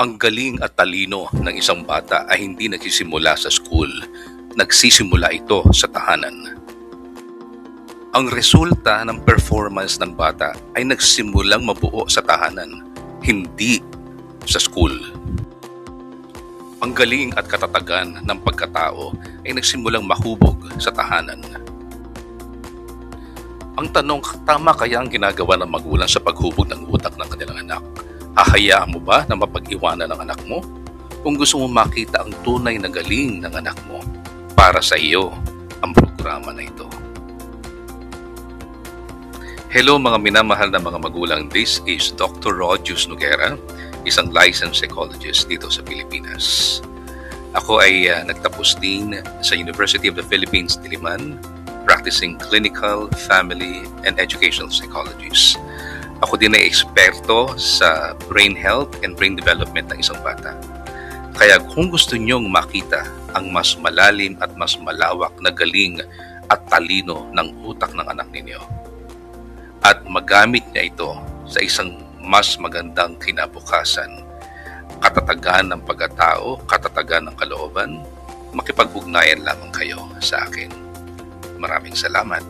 Ang galing at talino ng isang bata ay hindi nagsisimula sa school. Nagsisimula ito sa tahanan. Ang resulta ng performance ng bata ay nagsimulang mabuo sa tahanan, hindi sa school. Ang galing at katatagan ng pagkatao ay nagsimulang mahubog sa tahanan. Ang tanong, tama kaya ang ginagawa ng magulang sa paghubog ng utak ng kanilang anak? Hahayaan mo ba na mapag-iwanan ng anak mo? Kung gusto mo makita ang tunay na galing ng anak mo, para sa iyo ang programa na ito. Hello mga minamahal na mga magulang, this is Dr. Rodius Noguera, isang licensed psychologist dito sa Pilipinas. Ako ay nagtapos din sa University of the Philippines, Diliman, practicing clinical, family, and educational psychologist. Ako din ay eksperto sa brain health and brain development ng isang bata. Kaya kung gusto nyong makita ang mas malalim at mas malawak na galing at talino ng utak ng anak ninyo, at magamit niya ito sa isang mas magandang kinabukasan, katatagan ng pagkatao, katatagan ng kalooban, makipag-ugnayan lamang kayo sa akin. Maraming salamat.